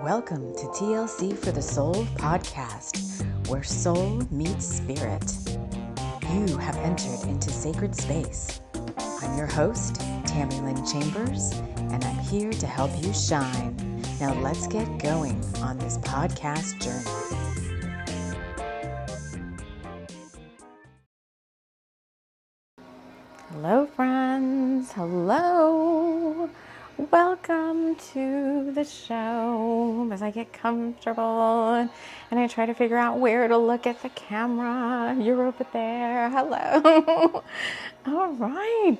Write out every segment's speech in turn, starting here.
Welcome to TLC for the Soul podcast, where soul meets spirit. You have entered into sacred space. I'm your host, TAMI Chambers, and I'm here to help you shine. Now let's get going on this podcast journey. Hello, friends. Hello. Welcome to the show. As I get comfortable and I try to figure out where to look at the camera. You're over there. Hello. All right.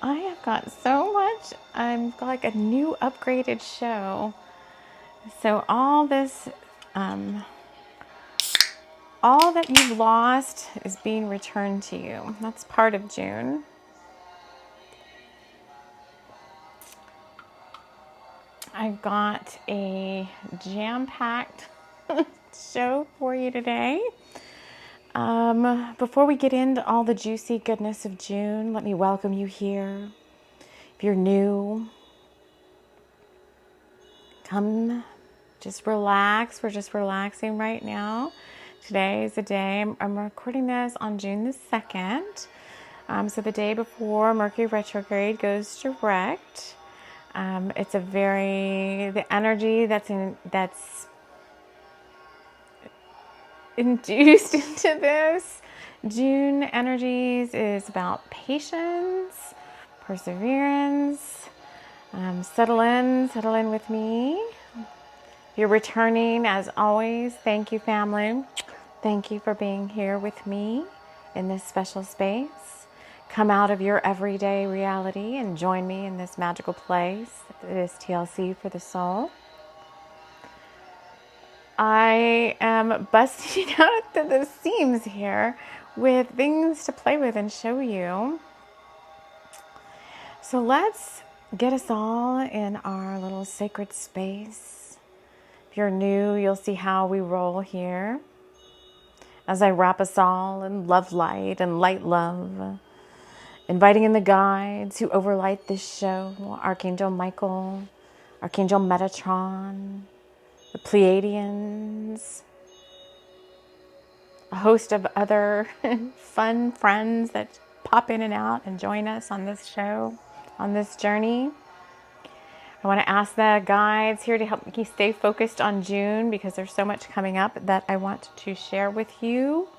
I have got so much. I'm like a new upgraded show. So all this, all that you've lost is being returned to you. That's part of June. I've got a jam-packed show for you today. Before we get into all the juicy goodness of June, let me welcome you here. If you're new, come just relax. We're just relaxing right now. Today is the day. I'm recording this on June the 2nd. So the day before Mercury retrograde goes direct. It's the energy that's induced into this June energies is about patience, perseverance. Settle in with me. If you're returning, as always, thank you, family. Thank you for being here with me in this special space. Come out of your everyday reality and join me in this magical place. It is TLC for the soul. I am busting out the seams here with things to play with and show you. So let's get us all in our little sacred space. If you're new, you'll see how we roll here as I wrap us all in love light and light love. Inviting in the guides who overlight this show, Archangel Michael, Archangel Metatron, the Pleiadians, a host of other fun friends that pop in and out and join us on this show, on this journey. I want to ask the guides here to help me stay focused on June because there's so much coming up that I want to share with you.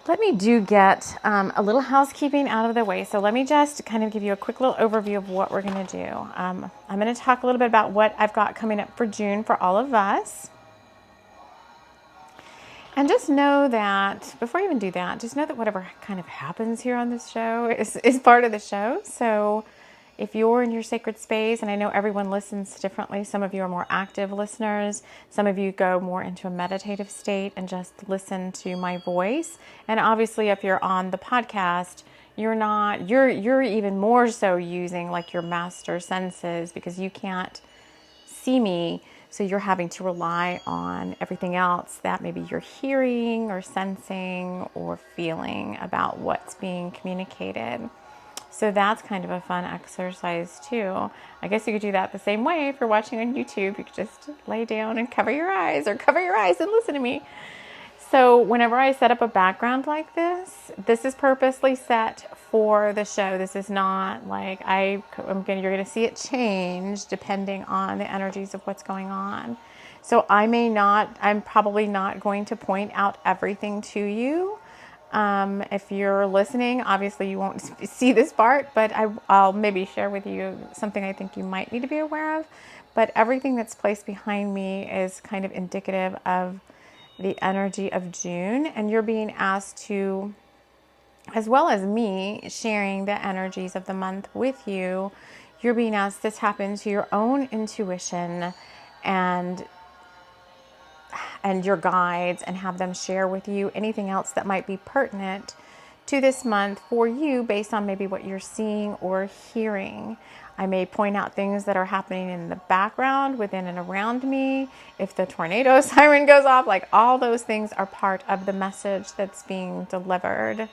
Let me get a little housekeeping out of the way. So let me just kind of give you a quick little overview of what we're going to do. I'm going to talk a little bit about what I've got coming up for June for all of us. And just know that, before I even do that, just know that whatever kind of happens here on this show is part of the show. So if you're in your sacred space, and I know everyone listens differently, some of you are more active listeners, some of you go more into a meditative state and just listen to my voice. And obviously, if you're on the podcast, you're even more so using like your master senses because you can't see me. So you're having to rely on everything else that maybe you're hearing or sensing or feeling about what's being communicated. So that's kind of a fun exercise too. I guess you could do that the same way if you're watching on YouTube. You could just lay down and cover your eyes and listen to me. So whenever I set up a background like this is purposely set for the show. This is not like you're going to see it change depending on the energies of what's going on. So I'm probably not going to point out everything to you. If you're listening, obviously you won't see this part, but I'll maybe share with you something I think you might need to be aware of. But everything that's placed behind me is kind of indicative of the energy of June, and you're being asked to, as well as me sharing the energies of the month with you, you're being asked to tap into your own intuition and your guides and have them share with you anything else that might be pertinent to this month for you based on maybe what you're seeing or hearing. I may point out things that are happening in the background, within and around me. If the tornado siren goes off, like all those things are part of the message that's being delivered.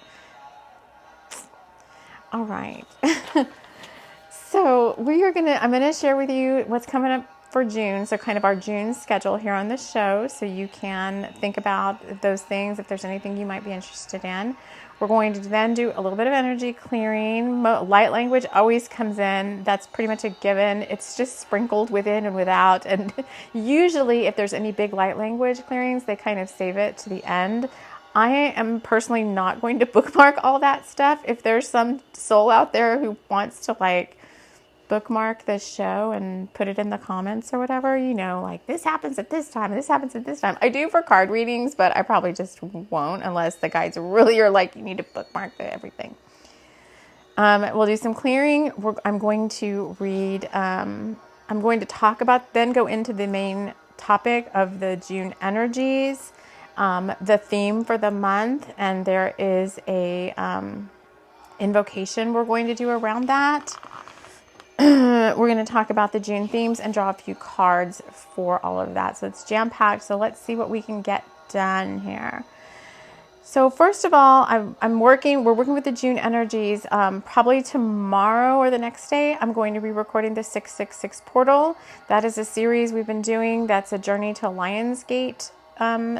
All right. So I'm going to share with you what's coming up for June, so kind of our June schedule here on the show, so you can think about those things if there's anything you might be interested in. We're going to then do a little bit of energy clearing. Light language always comes in. That's pretty much a given. It's just sprinkled within and without. And usually if there's any big light language clearings, they kind of save it to the end. I am personally not going to bookmark all that stuff. If there's some soul out there who wants to like bookmark this show and put it in the comments or whatever, you know, like this happens at this time, this happens at this time. I do for card readings, but I probably just won't unless the guides really are like, you need to bookmark everything. We'll do some clearing. I'm going to read, I'm going to talk about, then go into the main topic of the June energies, the theme for the month, and there is a invocation we're going to do around that. We're going to talk about the June themes and draw a few cards for all of that. So it's jam-packed. So let's see what we can get done here. So first of all, we're working with the June energies. Probably tomorrow or the next day, I'm going to be recording the 666 portal. That is a series we've been doing. That's a Journey to Lionsgate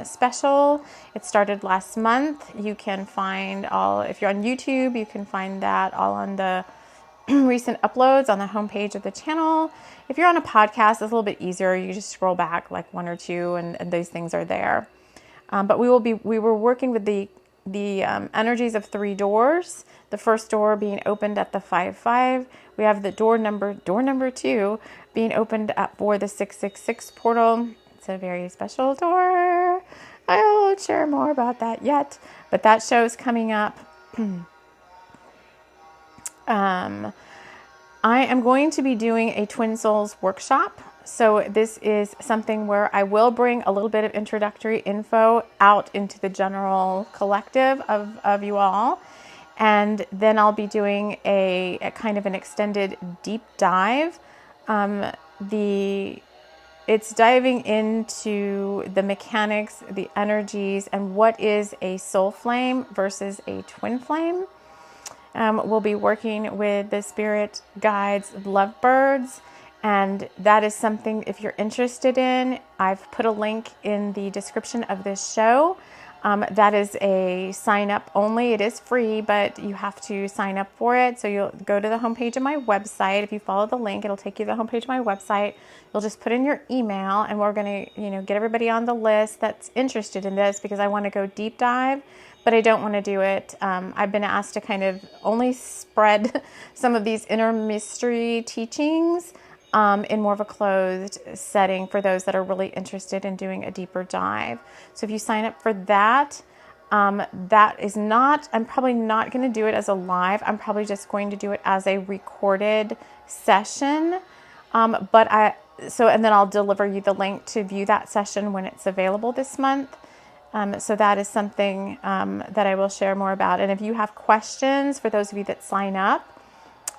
special. It started last month. You can find all, if you're on YouTube, you can find that all on the recent uploads on the homepage of the channel. If you're on a podcast, it's a little bit easier. You just scroll back like one or two and those things are there. But we were working with the energies of 3 doors. The first door being opened at the 5-5. We have the door number 2 being opened up for the 666 portal. It's a very special door. I won't share more about that yet, but that show is coming up. I am going to be doing a Twin Souls workshop. So this is something where I will bring a little bit of introductory info out into the general collective of you all. And then I'll be doing a kind of an extended deep dive. It's diving into the mechanics, the energies, and what is a soul flame versus a twin flame. We'll be working with the spirit guides, lovebirds, and that is something if you're interested in. I've put a link in the description of this show. That is a sign up only. It is free, but you have to sign up for it. So you'll go to the homepage of my website. If you follow the link, it'll take you to the homepage of my website. You'll just put in your email, and we're going to, get everybody on the list that's interested in this, because I want to go deep dive, but I don't want to do it. I've been asked to kind of only spread some of these inner mystery teachings in more of a closed setting for those that are really interested in doing a deeper dive. So if you sign up for that, that is not, I'm probably not going to do it as a live. I'm probably just going to do it as a recorded session. And then I'll deliver you the link to view that session when it's available this month. So that is something that I will share more about. And if you have questions, for those of you that sign up,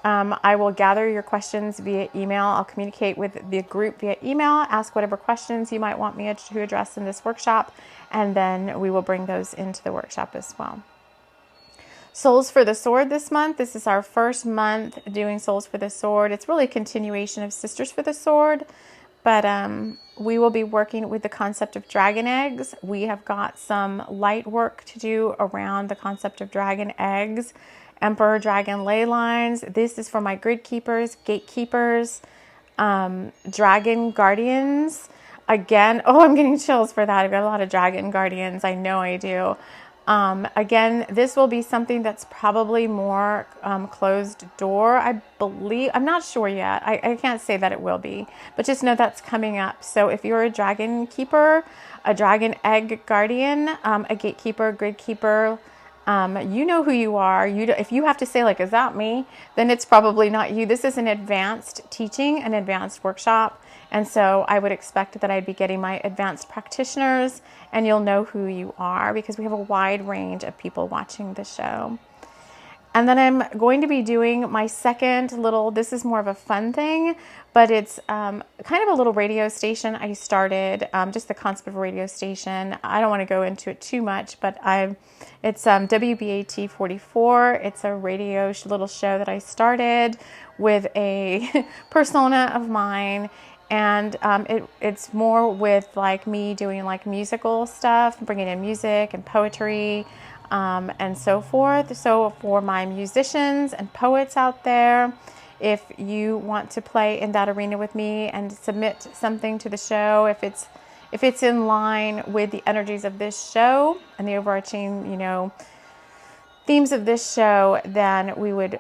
I will gather your questions via email. I'll communicate with the group via email, ask whatever questions you might want me to address in this workshop, and then we will bring those into the workshop as well. Souls for the Sword this month. This is our first month doing Souls for the Sword. It's really a continuation of Sisters for the Sword, but we will be working with the concept of dragon eggs. We have got some light work to do around the concept of dragon eggs, Emperor Dragon ley lines. This is for my grid keepers, gatekeepers, dragon guardians. Again, I'm getting chills for that. I've got a lot of dragon guardians. I know I do. Again, this will be something that's probably more closed door, I believe. I'm not sure yet. I can't say that it will be, but just know that's coming up. So if you're a dragon keeper, a dragon egg guardian, a gatekeeper, grid keeper, you know who you are. If you have to say like, is that me? Then it's probably not you. This is an advanced teaching, an advanced workshop. And so I would expect that I'd be getting my advanced practitioners, and you'll know who you are because we have a wide range of people watching the show. And then I'm going to be doing my second little, this is more of a fun thing, but it's kind of a little radio station I started, just the concept of a radio station. I don't want to go into it too much, but it's WBAT 44. It's a little show that I started with a persona of mine. And it's more with like me doing like musical stuff, bringing in music and poetry, and so forth. So for my musicians and poets out there, if you want to play in that arena with me and submit something to the show, if it's in line with the energies of this show and the overarching, you know, themes of this show, then we would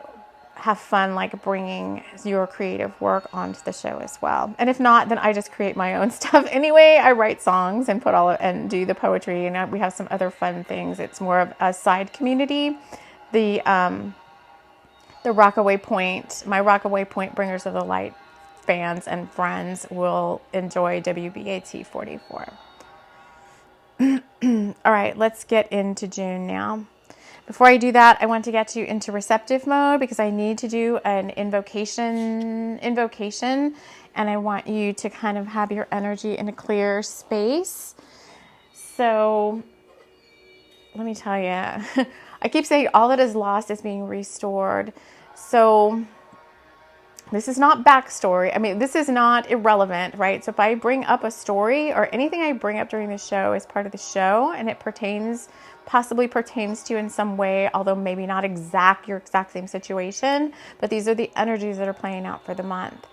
have fun like bringing your creative work onto the show as well. And if not, then I just create my own stuff anyway. I write songs and and do the poetry, and we have some other fun things. It's more of a side community. The Rockaway Point, my Rockaway Point Bringers of the Light fans and friends will enjoy WBAT 44. All right, let's get into June now. Before I do that, I want to get you into receptive mode because I need to do an invocation, and I want you to kind of have your energy in a clear space. So let me tell you, I keep saying all that is lost is being restored. So this is not backstory. I mean, this is not irrelevant, right? So if I bring up a story or anything I bring up during the show is part of the show, and it possibly pertains to you in some way, although maybe not your exact same situation, but these are the energies that are playing out for the month.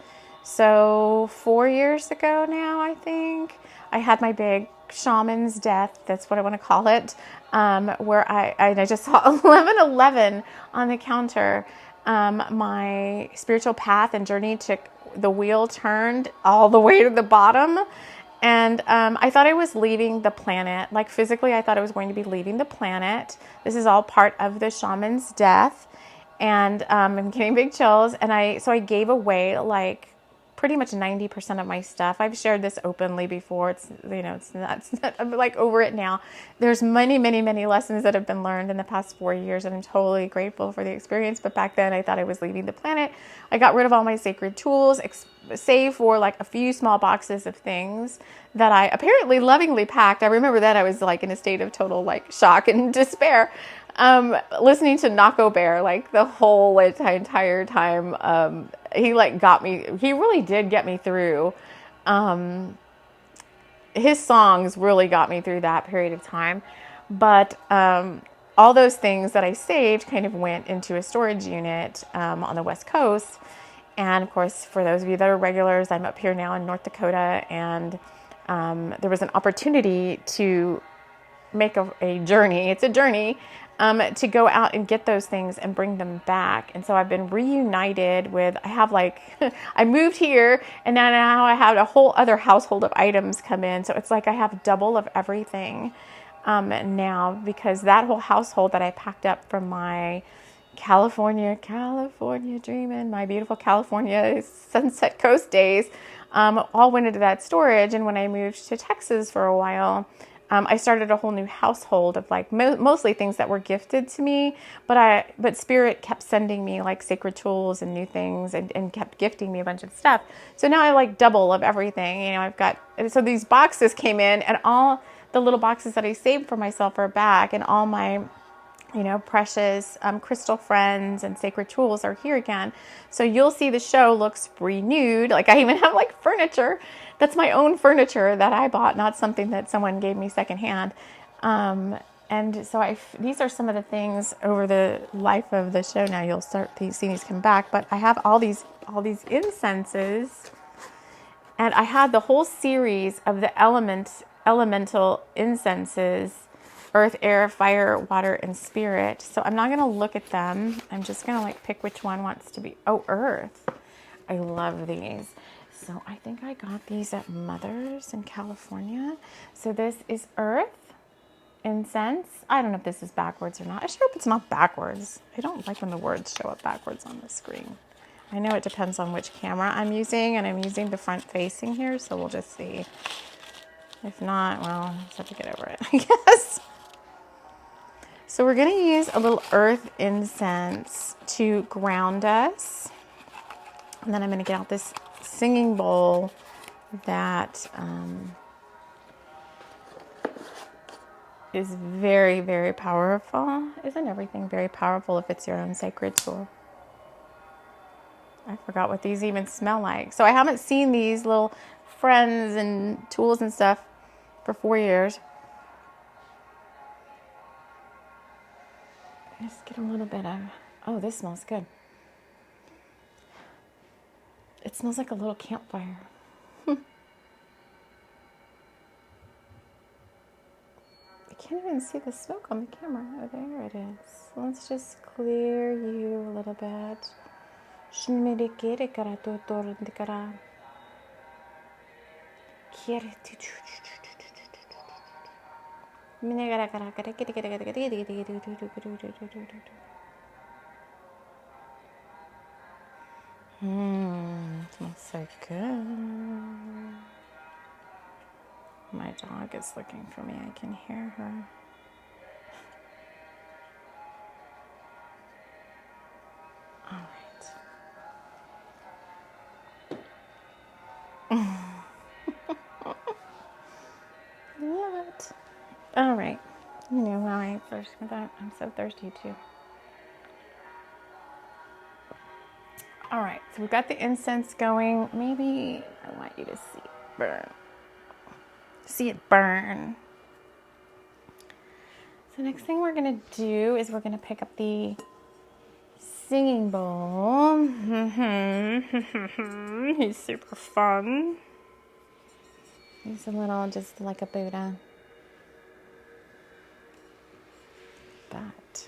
So 4 years ago now, I think, I had my big shaman's death. That's what I want to call it, where I just saw 1111 on the counter. My spiritual path and journey took the wheel turned all the way to the bottom. And I thought I was leaving the planet. Like physically, I thought I was going to be leaving the planet. This is all part of the shaman's death. And I'm getting big chills. And so I gave away like pretty much 90% of my stuff. I've shared this openly before. It's, you know, it's not, I'm like over it now. There's many, many, many lessons that have been learned in the past 4 years, and I'm totally grateful for the experience. But back then I thought I was leaving the planet. I got rid of all my sacred tools, save for like a few small boxes of things that I apparently lovingly packed. I remember that I was like in a state of total like shock and despair. Listening to Nako Bear, like the whole entire time, he like got me, he really did get me through. His songs really got me through that period of time. But, all those things that I saved kind of went into a storage unit, on the West Coast. And of course, for those of you that are regulars, I'm up here now in North Dakota, and, there was an opportunity to make a journey. It's a journey, to go out and get those things and bring them back. And so I've been reunited with, I have like, I moved here, and now I have a whole other household of items come in. So it's like I have double of everything now, because that whole household that I packed up from my California dreaming, my beautiful California Sunset Coast days, all went into that storage. And when I moved to Texas for a while, I started a whole new household of like mostly things that were gifted to me, but Spirit kept sending me like sacred tools and new things, and kept gifting me a bunch of stuff. So now I like double of everything. You know, so these boxes came in, and all the little boxes that I saved for myself are back, and all my, you know, precious crystal friends and sacred tools are here again. So you'll see the show looks renewed. Like I even have like furniture. That's my own furniture that I bought, not something that someone gave me secondhand. And so these are some of the things over the life of the show. Now you'll start seeing these come back, but I have all these incenses, and I had the whole series of the elemental incenses: earth, air, fire, water, and spirit. So I'm not going to look at them. I'm just going to like pick which one wants to be. Oh, earth. I love these. So I think I got these at Mother's in California. So this is earth incense. I don't know if this is backwards or not. I sure hope it's not backwards. I don't like when the words show up backwards on the screen. I know it depends on which camera I'm using, and I'm using the front facing here, so we'll just see. If not, well, I'll just have to get over it, I guess. So we're going to use a little earth incense to ground us. And then I'm going to get out this singing bowl that is very, very powerful. Isn't everything very powerful if it's your own sacred tool? I forgot what these even smell like. So I haven't seen these little friends and tools and stuff for 4 years. Just get a little bit of, oh, this smells good. It smells like a little campfire. I can't even see the smoke on the camera. Oh, there it is. Let's just clear you a little bit. Smells so good. My dog is looking for me. I can hear her. All right. Love it. All right. You know how I first got that. I'm so thirsty too. All right, so we've got the incense going. Maybe I want you to see it burn. See it burn. So next thing we're gonna do is we're gonna pick up the singing bowl. He's super fun. He's a little, just like a Buddha. But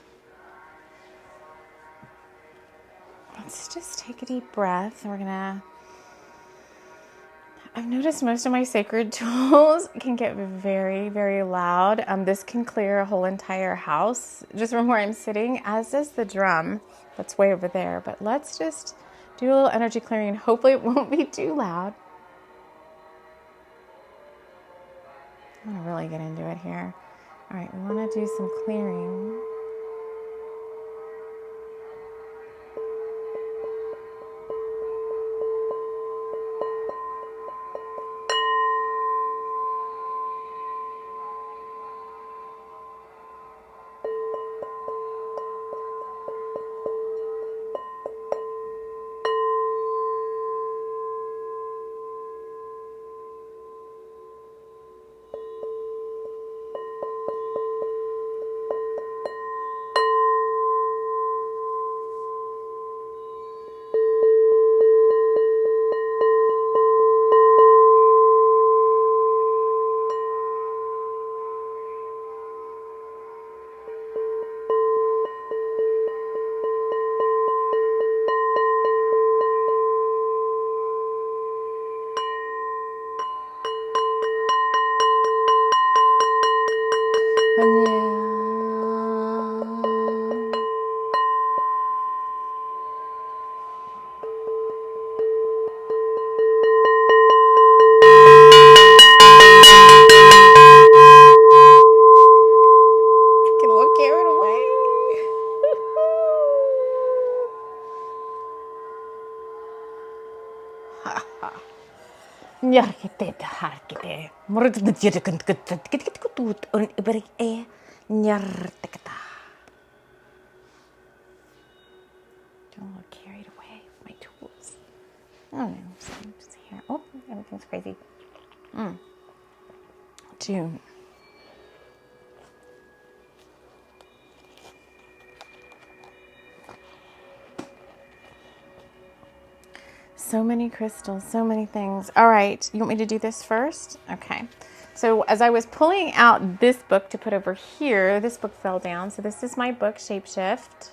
let's just take a deep breath. We're gonna, I've noticed most of my sacred tools can get very, very loud. This can clear a whole entire house just from where I'm sitting, as does the drum that's way over there. But let's just do a little energy clearing. Hopefully it won't be too loud. I'm gonna really get into it here. All right, we wanna do some clearing. Nyarkete harkete murut menjadikan kutut on ibarik nyarteketa. Don't get carried away with my tools. Oh no, just here. Oh, everything's crazy. June. So many crystals, so many things. All right, you want me to do this first? Okay. So as I was pulling out this book to put over here, this book fell down. So this is my book, Shapeshift.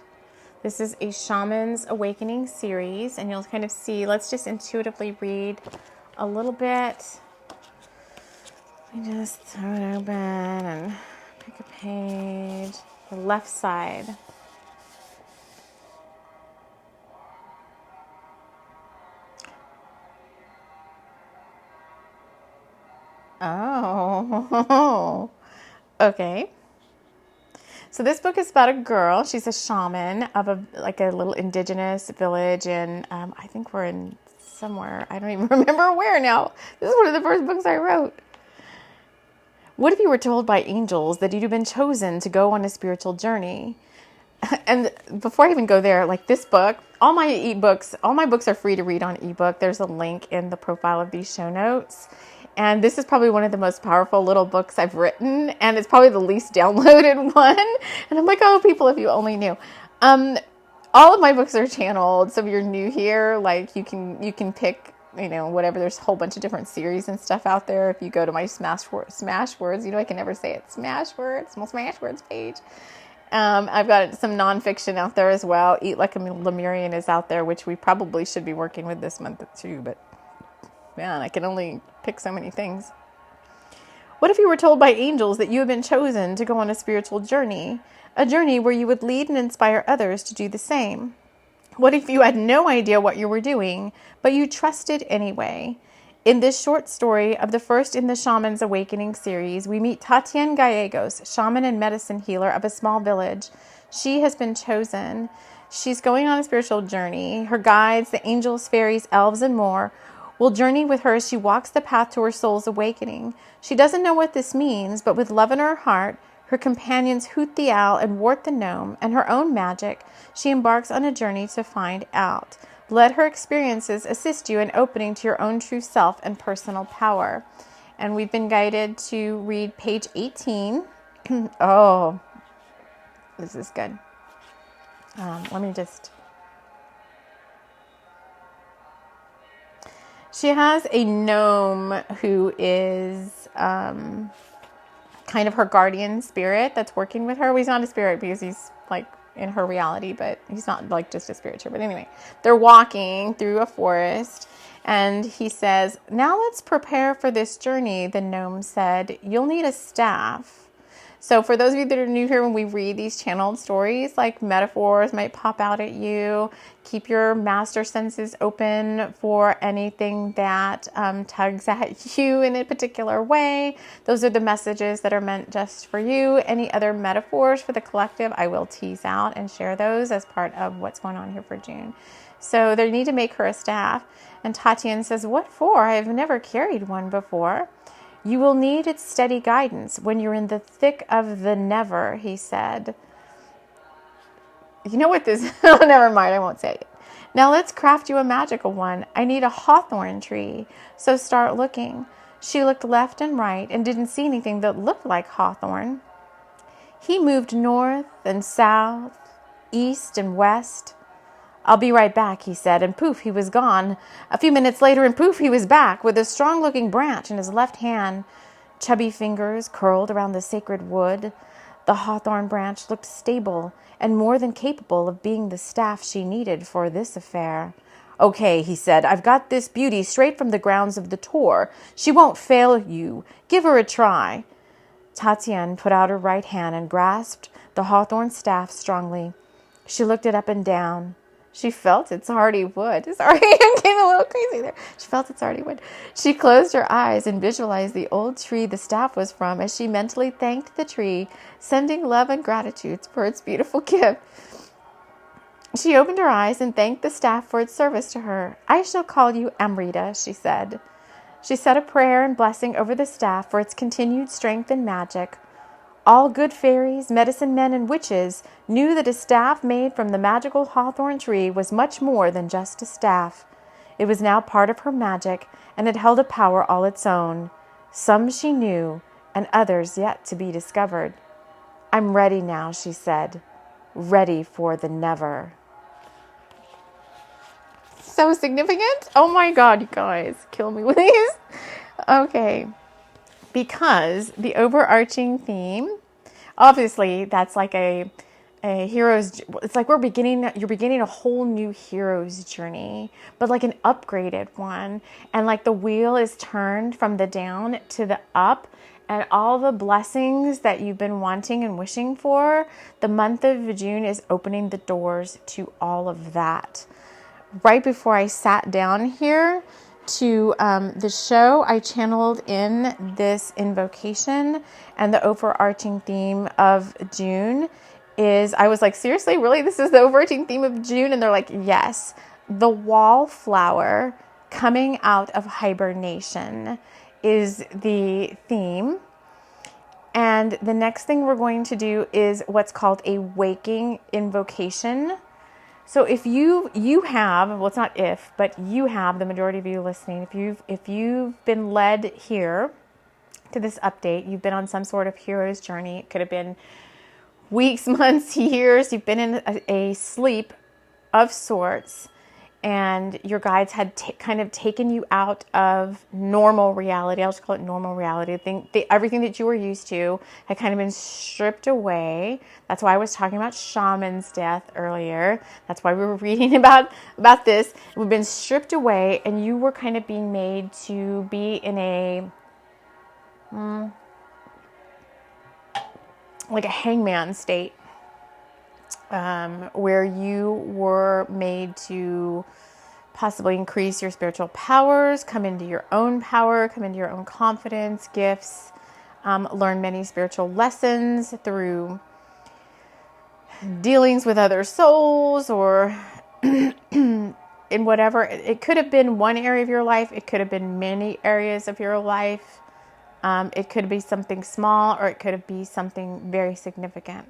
This is a Shaman's Awakening series, and you'll kind of see, let's just intuitively read a little bit. Let me just throw it open and pick a page. The left side. Oh, okay. So this book is about a girl. She's a shaman of a little indigenous village, and I think we're in somewhere. I don't even remember where now. This is one of the first books I wrote. What if you were told by angels that you'd been chosen to go on a spiritual journey? And before I even go there, like this book, all my books are free to read on ebook. There's a link in the profile of these show notes. And this is probably one of the most powerful little books I've written. And it's probably the least downloaded one. And I'm like, oh, people, if you only knew. All of my books are channeled. So if you're new here, like you can pick, whatever. There's a whole bunch of different series and stuff out there. If you go to my Smash Words, I can never say it. Smash Words page. I've got some nonfiction out there as well. Eat Like a Lemurian is out there, which we probably should be working with this month too. But man, I can only pick so many things. What if you were told by angels that you have been chosen to go on a spiritual journey? A journey where you would lead and inspire others to do the same. What if you had no idea what you were doing, but you trusted anyway? In this short story of the first in the Shamans Awakening series, we meet Tatiana Gallegos, shaman and medicine healer of a small village. She has been chosen. She's going on a spiritual journey. Her guides, the angels, fairies, elves, and more, will journey with her as she walks the path to her soul's awakening. She doesn't know what this means, but with love in her heart, her companions Hoot the Owl and Wart the Gnome, and her own magic, she embarks on a journey to find out. Let her experiences assist you in opening to your own true self and personal power. And we've been guided to read page 18. Oh, this is good. Let me just... She has a gnome who is kind of her guardian spirit that's working with her. Well, he's not a spirit because he's like in her reality, but he's not like just a spirit. But anyway, they're walking through a forest and he says, "Now let's prepare for this journey," the gnome said. "You'll need a staff." So for those of you that are new here, when we read these channeled stories, like metaphors might pop out at you. Keep your master senses open for anything that tugs at you in a particular way. Those are the messages that are meant just for you. Any other metaphors for the collective, I will tease out and share those as part of what's going on here for June. So they need to make her a staff. And Tatiana says, "What for? I've never carried one before." "You will need its steady guidance when you're in the thick of the never," he said. You know what this... Oh, never mind, I won't say it. "Now let's craft you a magical one. I need a hawthorn tree, so start looking." She looked left and right and didn't see anything that looked like hawthorn. He moved north and south, east and west. "I'll be right back," he said, and poof, he was gone. A few minutes later, and poof, he was back with a strong-looking branch in his left hand. Chubby fingers curled around the sacred wood. The hawthorn branch looked stable and more than capable of being the staff she needed for this affair. "Okay," he said, "I've got this beauty straight from the grounds of the Tor. She won't fail you. Give her a try." Tatiana put out her right hand and grasped the hawthorn staff strongly. She looked it up and down. She felt its hardy wood. Sorry, I'm getting a little crazy there. She felt its hardy wood. She closed her eyes and visualized the old tree the staff was from as she mentally thanked the tree, sending love and gratitude for its beautiful gift. She opened her eyes and thanked the staff for its service to her. "I shall call you Amrita," she said. She said a prayer and blessing over the staff for its continued strength and magic. All good fairies, medicine men, and witches knew that a staff made from the magical hawthorn tree was much more than just a staff. It was now part of her magic, and it held a power all its own. Some she knew, and others yet to be discovered. "I'm ready now," she said. "Ready for the never." So significant. Oh my God, you guys. Kill me with these. Okay. Because the overarching theme, obviously, that's like a hero's. It's like you're beginning a whole new hero's journey, but like an upgraded one. And like the wheel is turned from the down to the up, and all the blessings that you've been wanting and wishing for, the month of June is opening the doors to all of that. Right before I sat down here to the show, I channeled in this invocation, and the overarching theme of June is, I was like, seriously, really? This is the overarching theme of June? And they're like, yes, the wallflower coming out of hibernation is the theme. And the next thing we're going to do is what's called a waking invocation. So if you have, well, it's not if, but you have, the majority of you listening, if you've been led here to this update, you've been on some sort of hero's journey. It could have been weeks, months, years. You've been in a sleep of sorts, and your guides had kind of taken you out of normal reality. I'll just call it normal reality. I think everything that you were used to had kind of been stripped away. That's why I was talking about shaman's death earlier. That's why we were reading about this. We've been stripped away, and you were kind of being made to be in a like a hangman state, where you were made to possibly increase your spiritual powers, come into your own power, come into your own confidence, gifts, learn many spiritual lessons through dealings with other souls, or in whatever. It could have been one area of your life. It could have been many areas of your life. It could be something small, or it could be something very significant.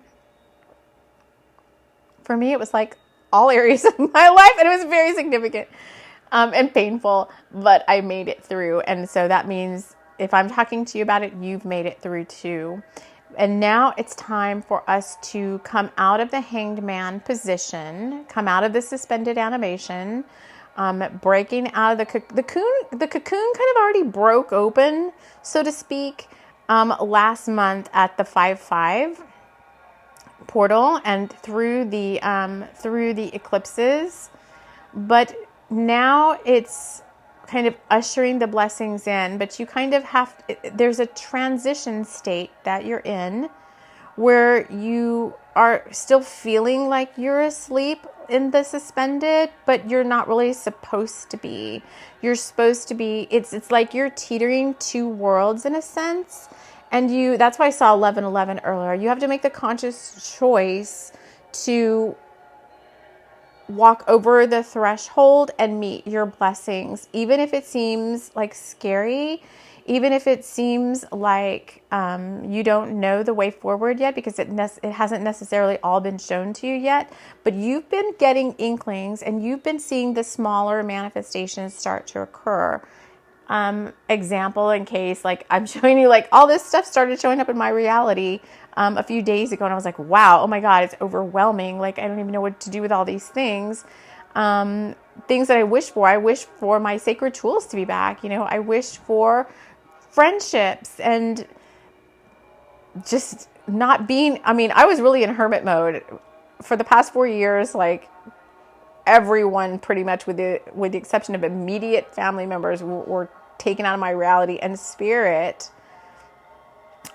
For me, it was like all areas of my life, and it was very significant and painful, but I made it through. And so that means if I'm talking to you about it, you've made it through too. And now it's time for us to come out of the hanged man position, come out of the suspended animation, breaking out of the cocoon. The cocoon kind of already broke open, so to speak, last month at the 5/5 portal and through the eclipses. But now it's kind of ushering the blessings in. But you kind of there's a transition state that you're in, where you are still feeling like you're asleep in the suspended, but you're not really supposed to be. You're supposed to be, it's like you're teetering two worlds in a sense. And that's why I saw 11:11 earlier. You have to make the conscious choice to walk over the threshold and meet your blessings, even if it seems like scary, even if it seems like you don't know the way forward yet, because it hasn't necessarily all been shown to you yet. But you've been getting inklings, and you've been seeing the smaller manifestations start to occur. Example, in case, like, I'm showing you, like, all this stuff started showing up in my reality a few days ago, and I was like, wow, oh my God, it's overwhelming. Like, I don't even know what to do with all these things. Things that I wish for. I wish for my sacred tools to be back. I wish for friendships, and just not being, I was really in hermit mode for the past 4 years. Like, everyone pretty much, with the exception of immediate family members, were taken out of my reality, and spirit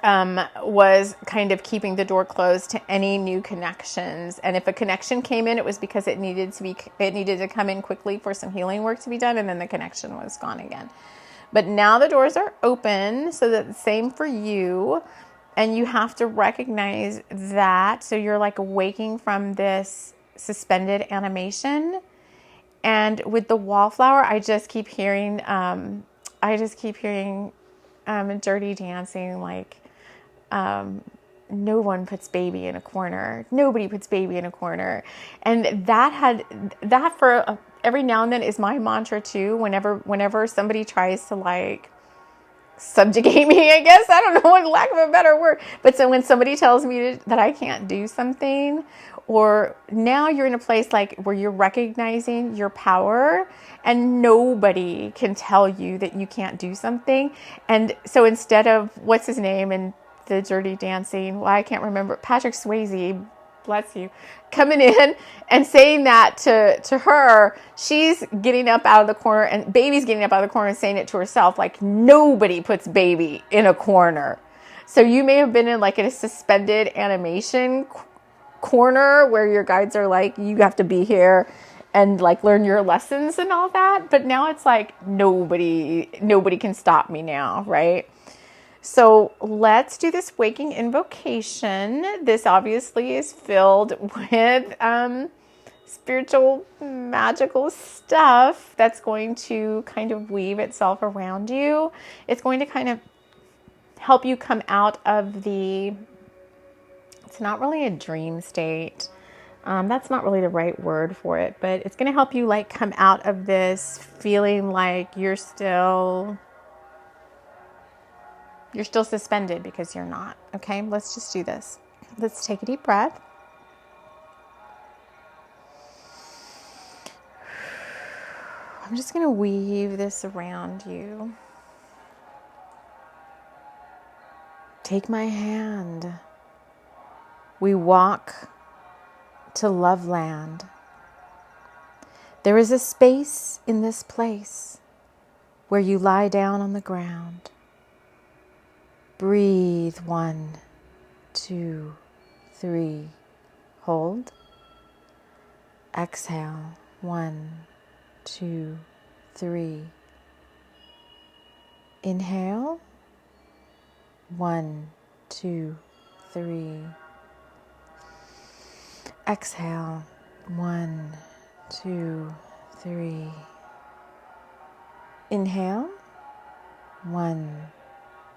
was kind of keeping the door closed to any new connections. And if a connection came in, it was because it needed to come in quickly for some healing work to be done, and then the connection was gone again. But now the doors are open, so that the same for you, and you have to recognize that. So you're like waking from this suspended animation. And with the Wallflower, I just keep hearing Dirty Dancing, like, no one puts baby in a corner. Nobody puts baby in a corner. And that for every now and then is my mantra too. Whenever somebody tries to, like, subjugate me, I guess, I don't know, in lack of a better word. But so when somebody tells me that I can't do something, or now you're in a place like where you're recognizing your power, and nobody can tell you that you can't do something. And so instead of, what's his name in the Dirty Dancing? Well, I can't remember. Patrick Swayze, bless you, coming in and saying that to her, she's getting up out of the corner, and baby's getting up out of the corner and saying it to herself, like, nobody puts baby in a corner. So you may have been in, like, a suspended animation corner where your guides are like, you have to be here and, like, learn your lessons and all that. But now it's like, nobody can stop me now, right? So let's do this waking invocation. This obviously is filled with spiritual, magical stuff that's going to kind of weave itself around you. It's going to kind of help you come out of the, it's not really a dream state. That's not really the right word for it, but it's going to help you like come out of this feeling like you're still suspended, because you're not. Okay, let's just do this. Let's take a deep breath. I'm just going to weave this around you. Take my hand. We walk to Love Land. There is a space in this place where you lie down on the ground. Breathe 1, 2, 3. Hold. Exhale 1, 2, 3. Inhale 1, 2, 3. Exhale 1, 2, 3. Inhale 1,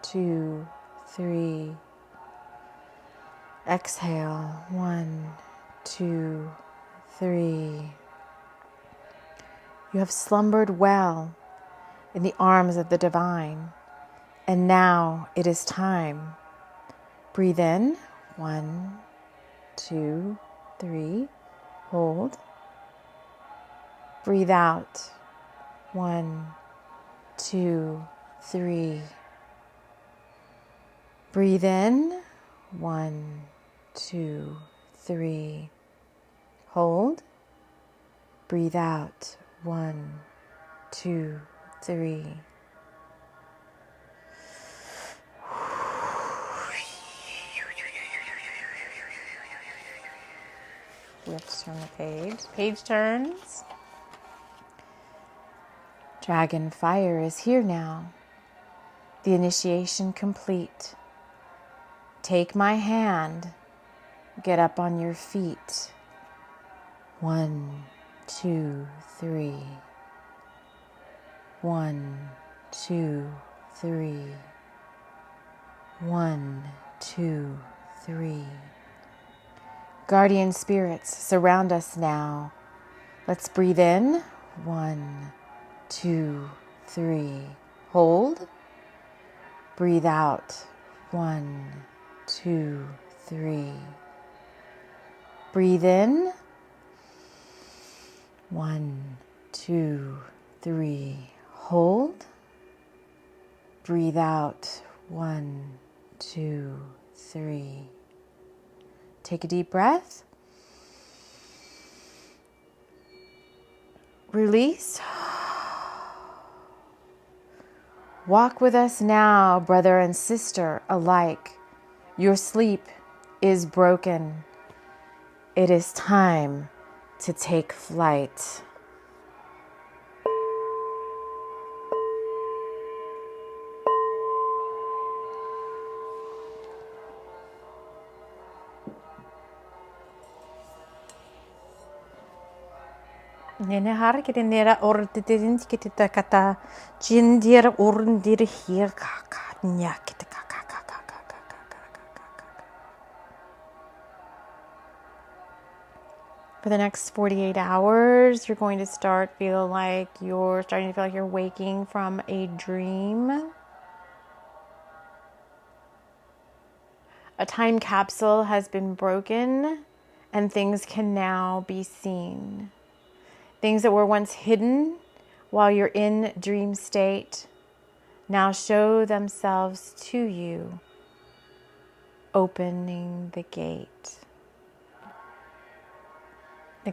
2, 3. Exhale 1, 2, 3. You have slumbered well in the arms of the divine, and now it is time. Breathe in 1, 2, 3. Hold. Breathe out 1, 2, 3. Breathe in 1, 2, 3. Hold. Breathe out 1, 2, 3. We have to turn the page. Page turns. Dragon fire is here now. The initiation complete. Take my hand. Get up on your feet. 1, 2, 3. 1, 2, 3. 1, 2, 3. Guardian spirits surround us now. Let's breathe in. 1, 2, 3. Hold. Breathe out. 1, 2, 3. Breathe in. 1, 2, 3. Hold. Breathe out. 1, 2, 3. Take a deep breath. Release. Walk with us now, brother and sister alike. Your sleep is broken. It is time to take flight. Nene har kita nera ordin kita kata jindir orndir hier kaka nyakita kaka. For the next 48 hours, you're going to starting to feel like you're waking from a dream. A time capsule has been broken and things can now be seen. Things that were once hidden while you're in dream state now show themselves to you, opening the gate. All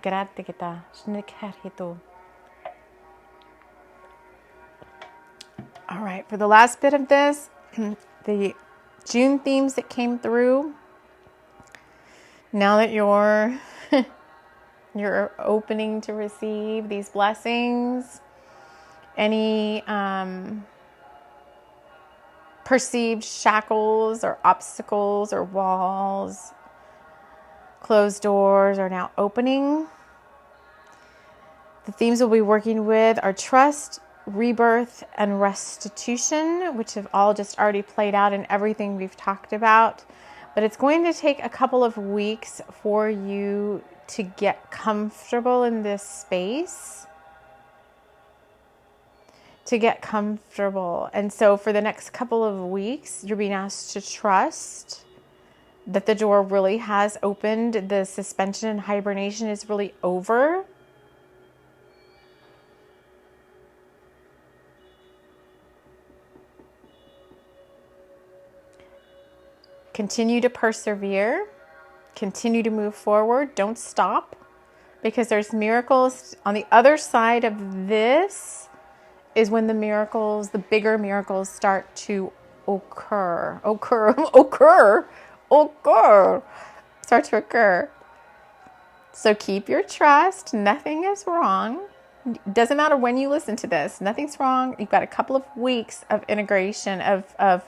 right, for the last bit of this, the June themes that came through, now that you're opening to receive these blessings, any perceived shackles or obstacles or walls, closed doors are now opening. The themes we'll be working with are trust rebirth and restitution, which have all just already played out in everything we've talked about. But it's going to take a couple of weeks for you to get comfortable in this space. To get comfortable. And so for the next couple of weeks, you're being asked to trust that the door really has opened. The suspension and hibernation is really over. Continue to persevere. Continue to move forward. Don't stop, because there's miracles on the other side of this. Is when the miracles, the bigger miracles, start to occur. Start to occur. So keep your trust. Nothing is wrong. Doesn't matter when you listen to this. Nothing's wrong. You've got a couple of weeks of integration, of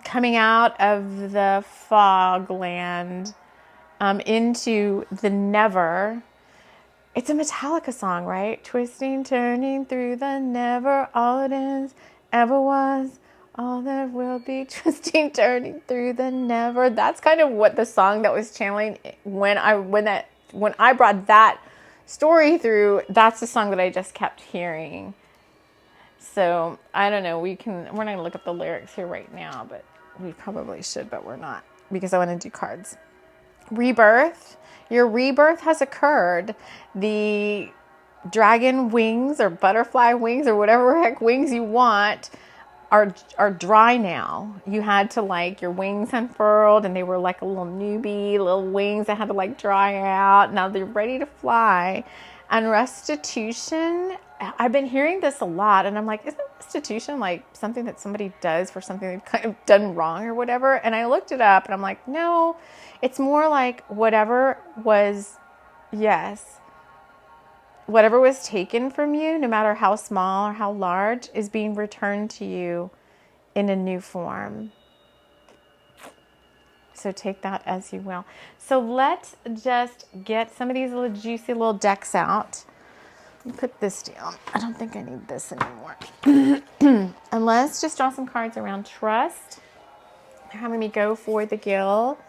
coming out of the fog land into the never. It's a Metallica song, right? Twisting, turning through the never. All it is, ever was, all there will be. Twisting, turning through the never. That's kind of what the song that was channeling when I brought that story through. That's the song that I just kept hearing. So I don't know. We're not going to look up the lyrics here right now, but we probably should, but we're not, because I want to do cards. Rebirth. Your rebirth has occurred. The dragon wings or butterfly wings or whatever heck wings you want are dry now. You had to your wings unfurled, and they were like a little newbie, little wings that had to dry out. Now they're ready to fly. And restitution, I've been hearing this a lot, and I'm like, isn't restitution something that somebody does for something they've kind of done wrong or whatever? And I looked it up, and I'm like, no, it's more like whatever was taken from you, no matter how small or how large, is being returned to you in a new form. So take that as you will. So let's just get some of these little juicy little decks out. Let me put this down. I don't think I need this anymore. And let's just draw some cards around trust. They're having me go for the Gill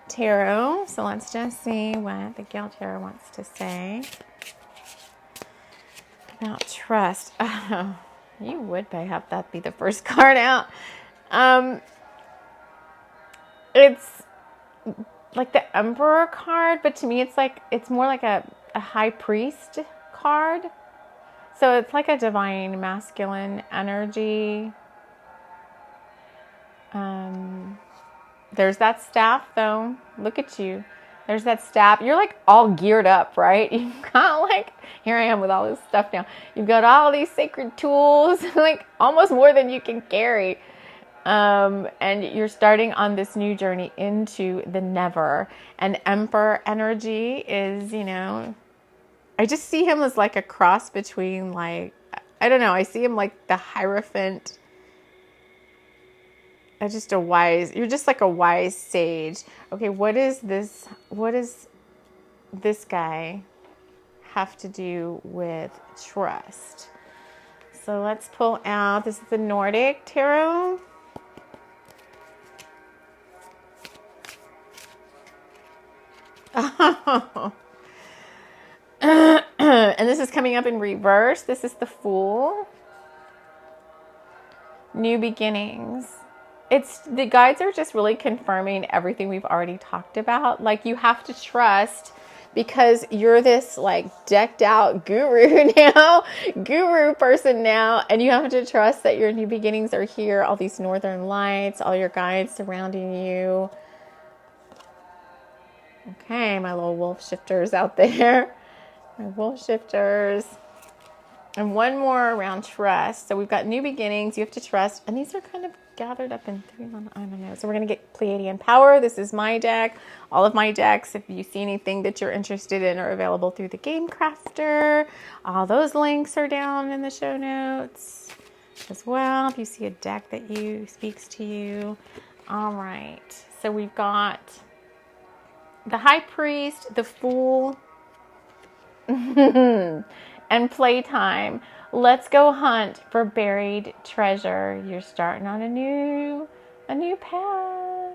Tarot. So let's just see what the Gill Tarot wants to say about trust. Oh, you would have that be the first card out. It's like the Emperor card, but to me it's more like a High Priest card. So it's like a divine masculine energy. There's that staff though. Look at you. There's that staff. You're all geared up, right? You've got here I am with all this stuff now. You've got all these sacred tools, almost more than you can carry. And you're starting on this new journey into the never. And Emperor energy is, I just see him as a cross between I don't know. I see him like the Hierophant. You're just like a wise sage. Okay, what is this? What does this guy have to do with trust? So let's pull out, this is the Nordic Tarot. Oh. And this is coming up in reverse. This is the Fool. New beginnings. The guides are just really confirming everything we've already talked about. You have to trust, because you're this decked out guru person now, and you have to trust that your new beginnings are here. All these northern lights, all your guides surrounding you. Okay, my little wolf shifters out there. My wolf shifters. And one more around trust. So we've got new beginnings. You have to trust. And these are kind of gathered up in three. I don't know. So we're going to get Pleiadian power. This is my deck. All of my decks, if you see anything that you're interested in, are available through the Game Crafter. All those links are down in the show notes as well, if you see a deck that speaks to you. All right. So we've got the High Priest, the Fool, and playtime. Let's go hunt for buried treasure. You're starting on a new path.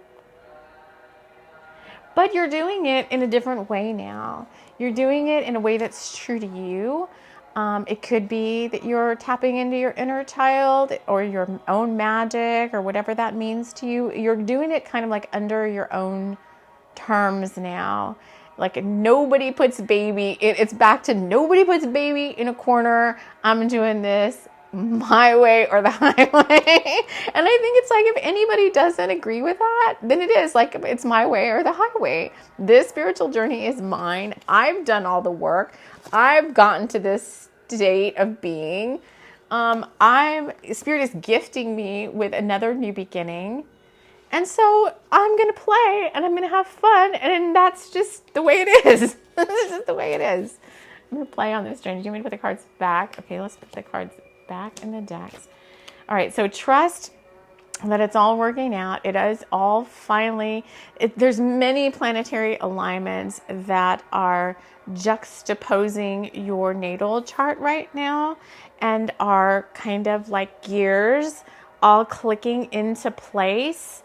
But you're doing it in a different way now. You're doing it in a way that's true to you. It could be that you're tapping into your inner child or your own magic or whatever that means to you. You're doing it kind of like under your own terms now. Like nobody puts baby, it's back to nobody puts baby in a corner. I'm doing this my way or the highway. And I think it's like if anybody doesn't agree with that, then it is like it's my way or the highway. This spiritual journey is mine. I've done all the work. I've gotten to this state of being. Spirit is gifting me with another new beginning. And so I'm going to play and I'm going to have fun. And that's just the way it is. This is just the way it is. I'm going to play on this journey. Do you want me to put the cards back? Okay, let's put the cards back in the decks. All right, so trust that it's all working out. It is all finally, there's many planetary alignments that are juxtaposing your natal chart right now and are kind of like gears all clicking into place.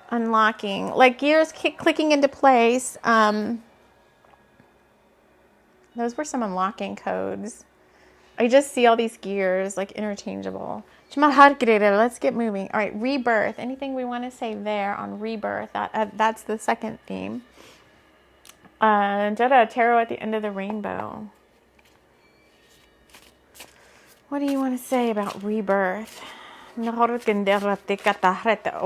Unlocking, like gears clicking into place. Those were some unlocking codes. I just see all these gears like interchangeable. Let's get moving. All right, rebirth. Anything we want to say there on rebirth? That's the second theme. Tarot at the end of the rainbow. What do you want to say about rebirth? Oh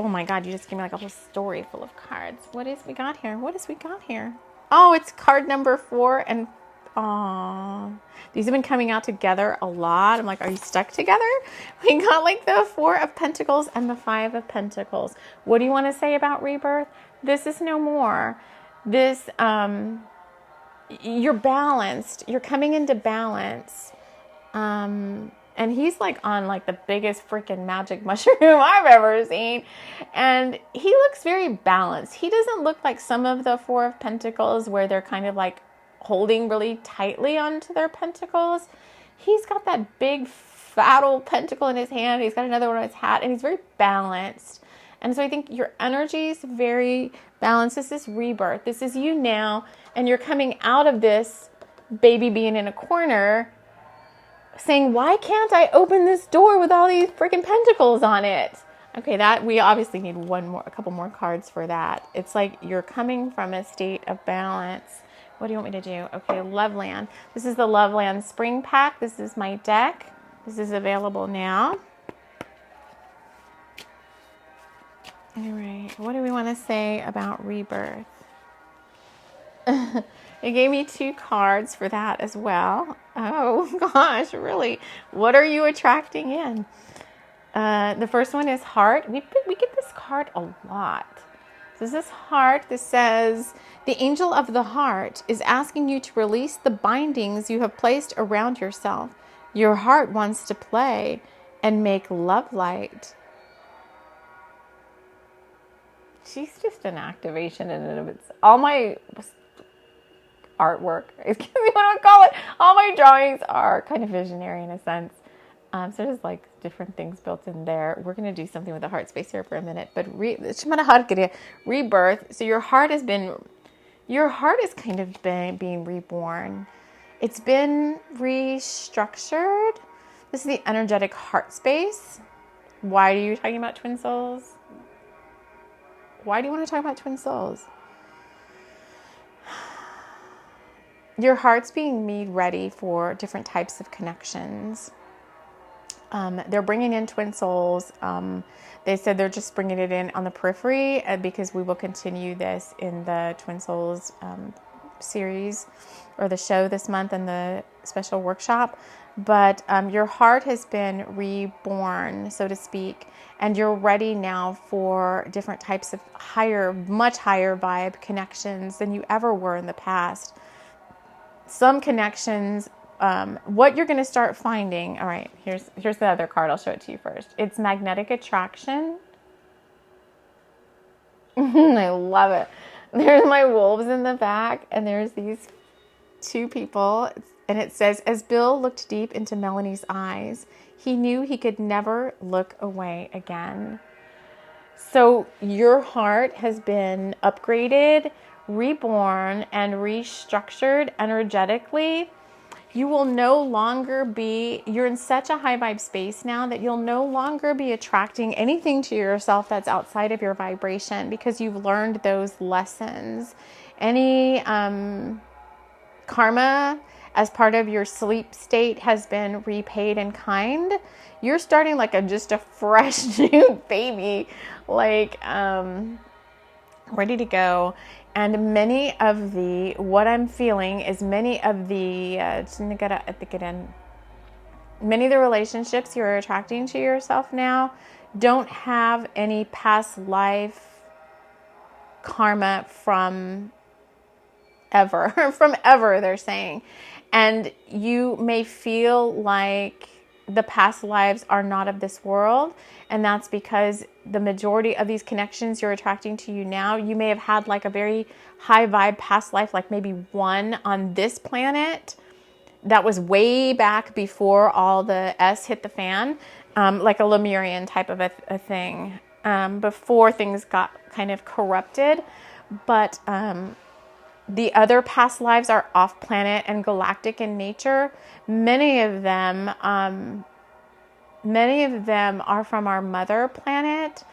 my God, you just gave me like a whole story full of cards. What is we got here? Oh, it's card number 4 and these have been coming out together a lot. I'm like, are you stuck together? We got like the 4 of Pentacles and the 5 of Pentacles. What do you want to say about rebirth? This is no more. This, you're balanced. You're coming into balance. And he's like on like the biggest freaking magic mushroom I've ever seen. And he looks very balanced. He doesn't look like some of the 4 of Pentacles where they're kind of like holding really tightly onto their pentacles. He's got that big fat old pentacle in his hand. He's got another one on his hat, and he's very balanced. And so I think your energy is very balanced. This is rebirth. This is you now, and you're coming out of this baby being in a corner saying, why can't I open this door with all these freaking pentacles on it? Okay, that we obviously need a couple more cards for that. It's like you're coming from a state of balance. What do you want me to do? Okay, Loveland. This is the Loveland Spring Pack. This is my deck. This is available now. All right, what do we want to say about rebirth? It gave me 2 cards for that as well. Oh gosh, really? What are you attracting in? The first one is heart. We get this card a lot. So this is heart. This says, the angel of the heart is asking you to release the bindings you have placed around yourself. Your heart wants to play and make love light. She's just an activation in and of itself. All my artwork, excuse me, what do I call it? All my drawings are kind of visionary in a sense. So there's like different things built in there. We're going to do something with the heart space here for a minute. But rebirth. So your heart is kind of being reborn. It's been restructured. This is the energetic heart space. Why are you talking about twin souls? Why do you want to talk about twin souls? Your heart's being made ready for different types of connections. They're bringing in twin souls. They said they're just bringing it in on the periphery because we will continue this in the Twin Souls series or the show this month and the special workshop. But your heart has been reborn, so to speak, and you're ready now for different types of much higher vibe connections than you ever were in the past. Some connections what you're going to start finding. All right, here's the other card. I'll show it to you first. It's magnetic attraction. I love it. There's my wolves in the back, and there's these two people, and it says, as Bill looked deep into Melanie's eyes, he knew he could never look away again. So your heart has been upgraded, reborn, and restructured energetically. You will no longer be, you're in such a high vibe space now that you'll no longer be attracting anything to yourself that's outside of your vibration, because you've learned those lessons. Any karma as part of your sleep state has been repaid in kind. You're starting like just a fresh new baby, like ready to go. And many of the, what I'm feeling is many of the relationships you're attracting to yourself now don't have any past life karma from ever, they're saying. And you may feel like the past lives are not of this world. And that's because the majority of these connections you're attracting to you now, you may have had like a very high vibe past life, like maybe one on this planet that was way back before all the S hit the fan, like a Lemurian type of a thing, before things got kind of corrupted. But the other past lives are off planet and galactic in nature. Many of them are from our mother planet.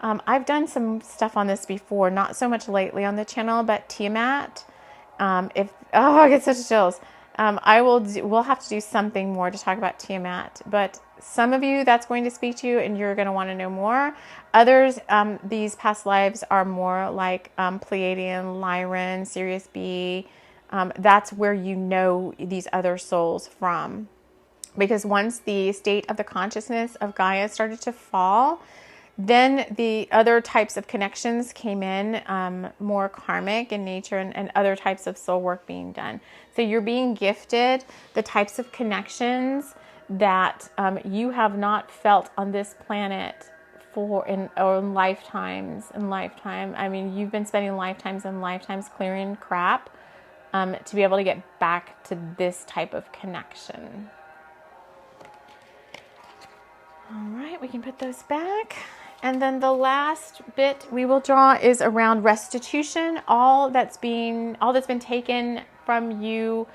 I've done some stuff on this before, not so much lately on the channel, but Tiamat. I get such chills. We'll have to do something more to talk about Tiamat, but some of you that's going to speak to you and you're going to want to know more. Others, these past lives are more like Pleiadian, Lyran, Sirius B. That's where you know these other souls from. Because once the state of the consciousness of Gaia started to fall, then the other types of connections came in, more karmic in nature, and other types of soul work being done. So you're being gifted the types of connections that you have not felt on this planet in lifetimes and lifetime. I mean, you've been spending lifetimes and lifetimes clearing crap to be able to get back to this type of connection. All right, we can put those back. And then the last bit we will draw is around restitution. All that's been taken from you,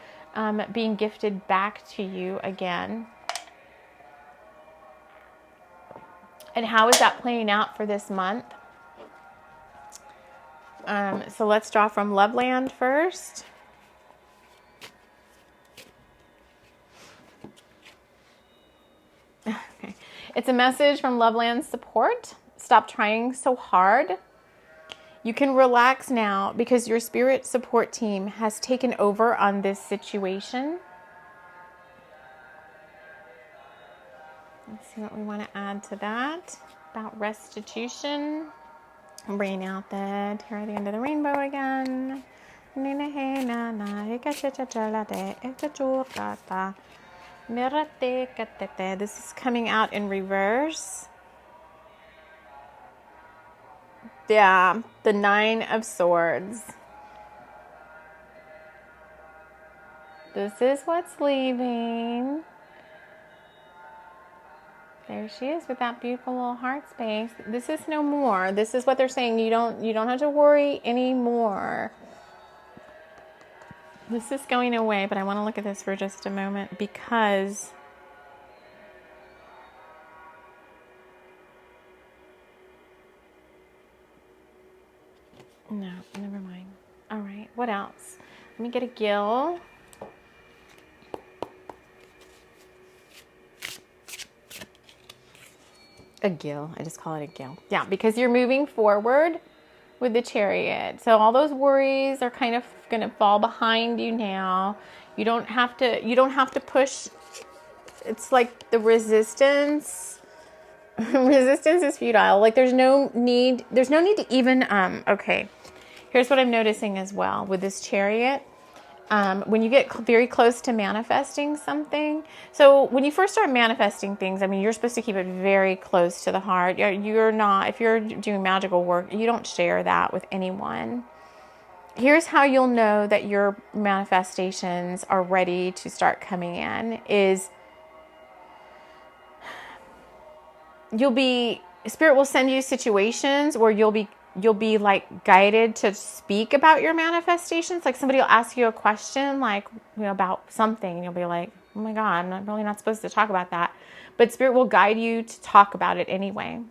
being gifted back to you again. And how is that playing out for this month? So let's draw from Loveland first. Okay. It's a message from Loveland's support. Stop trying so hard. You can relax now because your spirit support team has taken over on this situation. Let's see what we want to add to that about restitution. I'm bringing out the Tarot at the End of the Rainbow again. This is coming out in reverse. Yeah, the Nine of Swords. This is what's leaving. There she is with that beautiful little heart space. This is no more. This is what they're saying. You don't have to worry anymore. This is going away, but I want to look at this for just a moment because no, never mind. All right, what else? Let me get a gill. A gill. I just call it a gill. Yeah, because you're moving forward with the Chariot. So all those worries are kind of going to fall behind you now. You don't have to push. It's like the resistance. Resistance is futile. Like there's no need to even okay. Here's what I'm noticing as well with this Chariot. when you get very close to manifesting something. So when you first start manifesting things, I mean, you're supposed to keep it very close to the heart. You're not, if you're doing magical work, you don't share that with anyone. Here's how you'll know that your manifestations are ready to start coming in is Spirit will send you situations where you'll be like guided to speak about your manifestations. Like somebody will ask you a question, like, about something, and you'll be like, oh my God, I'm really not supposed to talk about that. But Spirit will guide you to talk about it anyway.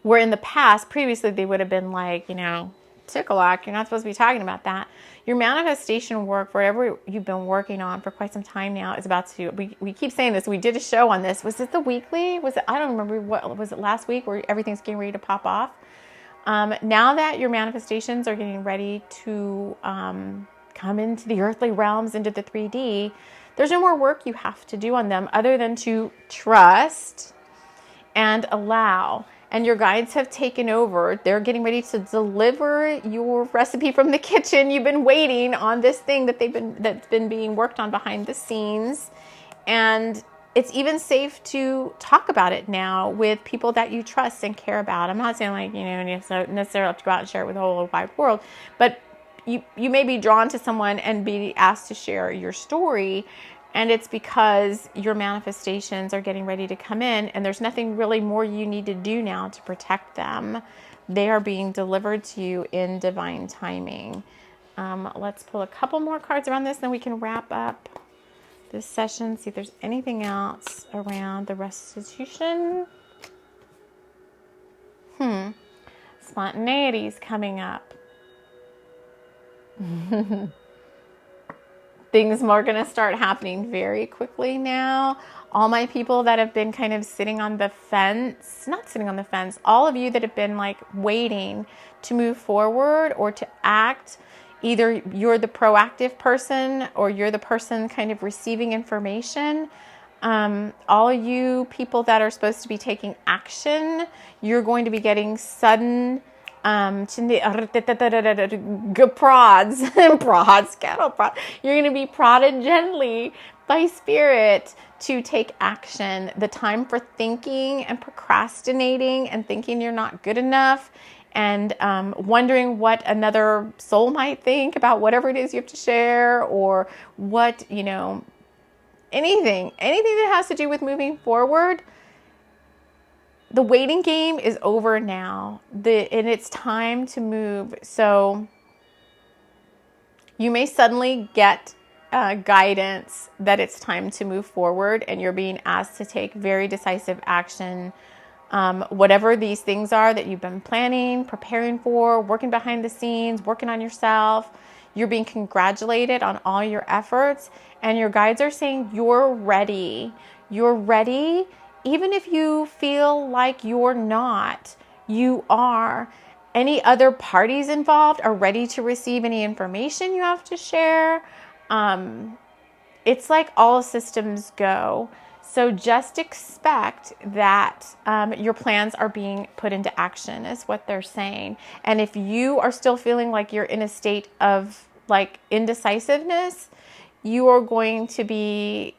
Where in the past, previously, they would have been like, Tickleock, you're not supposed to be talking about that. Your manifestation work, whatever you've been working on for quite some time now, is about to, we keep saying this, we did a show on this. Was it the weekly? I don't remember, was it last week where everything's getting ready to pop off? Now that your manifestations are getting ready to come into the earthly realms, into the 3D, there's no more work you have to do on them other than to trust and allow. And your guides have taken over. They're getting ready to deliver your recipe from the kitchen. You've been waiting on this thing that's been being worked on behind the scenes. And it's even safe to talk about it now with people that you trust and care about. I'm not saying like, you necessarily have to go out and share it with the whole wide world, but you may be drawn to someone and be asked to share your story. And it's because your manifestations are getting ready to come in, and there's nothing really more you need to do now to protect them. They are being delivered to you in divine timing. Let's pull a couple more cards around this, then we can wrap up this session. See if there's anything else around the restitution. Spontaneity is coming up. Things are going to start happening very quickly now. All my people that have been kind of sitting on the fence, not sitting on the fence, all of you that have been like waiting to move forward or to act, either you're the proactive person or you're the person kind of receiving information. All you people that are supposed to be taking action, you're going to be getting sudden prods, cattle prod. You're going to be prodded gently by Spirit to take action. The time for thinking and procrastinating and thinking you're not good enough and wondering what another soul might think about whatever it is you have to share, or what, anything that has to do with moving forward. The waiting game is over now, and it's time to move. So you may suddenly get guidance that it's time to move forward, and you're being asked to take very decisive action. Whatever these things are that you've been planning, preparing for, working behind the scenes, working on yourself, you're being congratulated on all your efforts, and your guides are saying you're ready. You're ready. Even if you feel like you're not, you are. Any other parties involved are ready to receive any information you have to share. It's like all systems go. So just expect that your plans are being put into action, is what they're saying. And if you are still feeling like you're in a state of like indecisiveness, you are going to be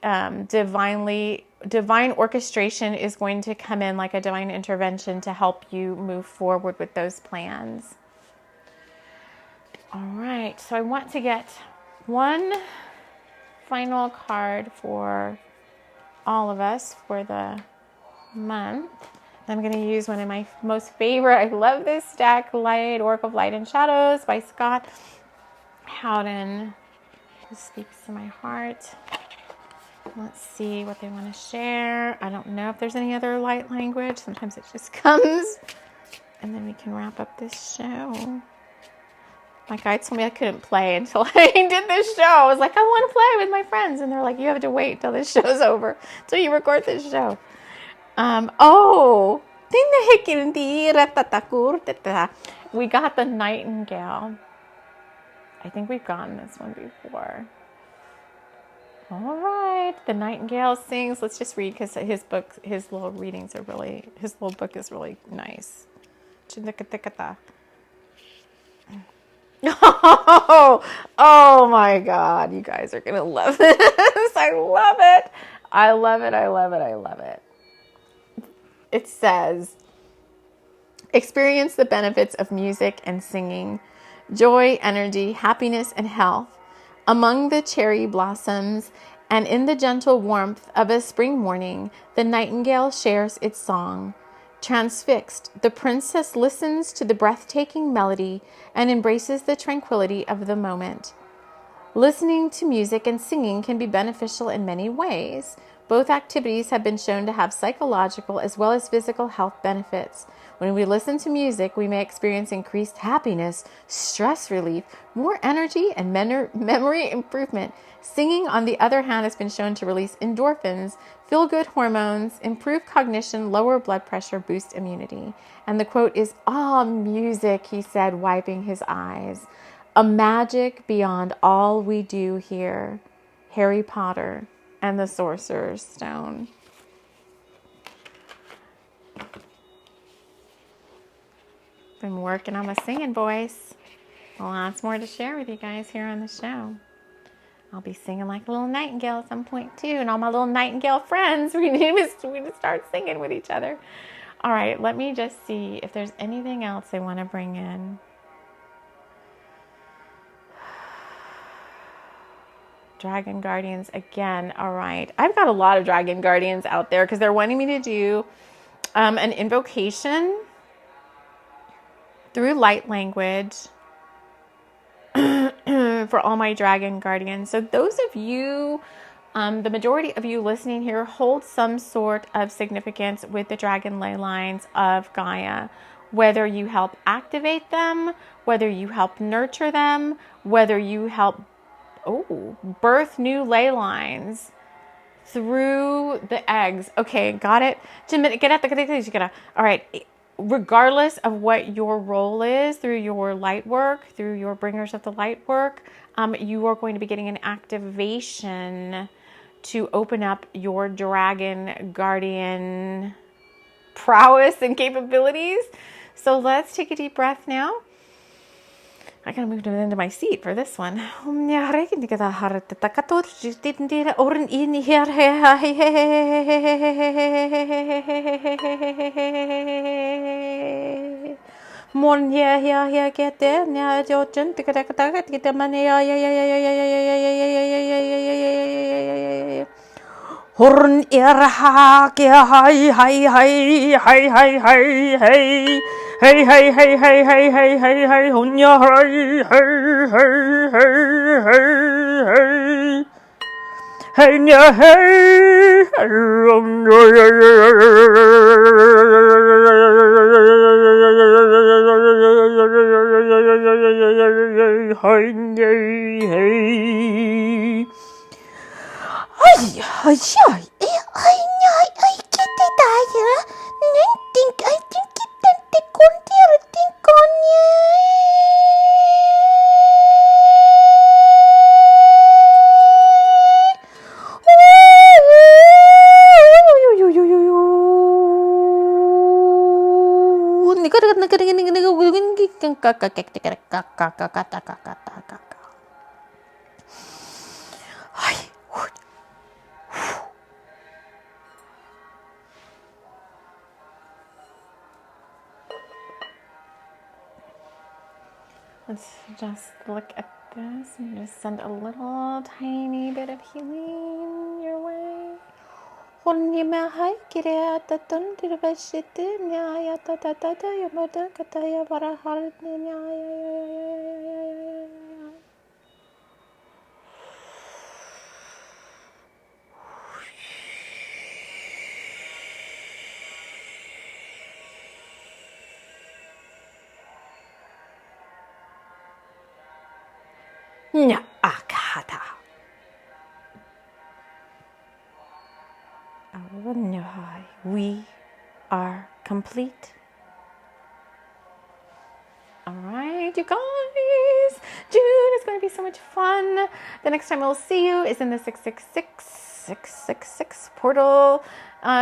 divine orchestration is going to come in like a divine intervention to help you move forward with those plans. All right, so I want to get one final card for all of us for the month. I'm going to use one of my most favorite, I love this deck, Oracle of Light and Shadows by Scott Howden. This speaks to my heart. Let's see what they want to share. I don't know if there's any other light language. Sometimes it just comes. And then we can wrap up this show. My guide told me I couldn't play until I did this show. I was like, I want to play with my friends. And they're like, you have to wait till this show's over, till you record this show. We got the Nightingale. I think we've gotten this one before. All right, the Nightingale sings. Let's just read, because his little readings are really, his little book is really nice. Oh, oh my God. You guys are going to love this. I love it. I love it. I love it. I love it. It says, experience the benefits of music and singing, joy, energy, happiness, and health. Among the cherry blossoms and in the gentle warmth of a spring morning, the nightingale shares its song. Transfixed, the princess listens to the breathtaking melody and embraces the tranquility of the moment. Listening to music and singing can be beneficial in many ways. Both activities have been shown to have psychological as well as physical health benefits. When we listen to music, we may experience increased happiness, stress relief, more energy, and memory improvement. Singing, on the other hand, has been shown to release endorphins, feel-good hormones, improve cognition, lower blood pressure, boost immunity. And the quote is, "Ah, music," he said, wiping his eyes. "A magic beyond all we do here." Harry Potter and the Sorcerer's Stone. Been working on my singing voice. Lots more to share with you guys here on the show. I'll be singing like a little nightingale at some point too. And all my little nightingale friends, we need to start singing with each other. All right, let me just see if there's anything else I want to bring in. Dragon Guardians again. All right. I've got a lot of Dragon Guardians out there because they're wanting me to do an invocation through light language for all my Dragon Guardians. So those of you, the majority of you listening here, hold some sort of significance with the dragon ley lines of Gaia. Whether you help activate them, whether you help nurture them, whether you help birth new ley lines through the eggs. Okay, got it? All right. Regardless of what your role is through your light work, through your bringers of the light work, you are going to be getting an activation to open up your dragon guardian prowess and capabilities. So let's take a deep breath now. I gotta move into my seat for this one. Horn irha ke hi hi hi hi hi hi hey hey hey hey hey hey hey hey hey hunya hey hey hey hey hey hey nya hey hey I get it. I think it Let's just look at this and just send a little tiny bit of healing your way. We are complete. All right, you guys. June is going to be so much fun. The next time we'll see you is in the 666. 666 portal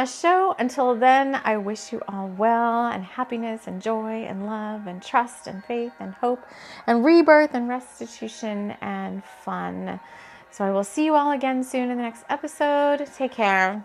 show. Until then, I wish you all well and happiness and joy and love and trust and faith and hope and rebirth and restitution and fun. So I will see you all again soon in the next episode. Take care.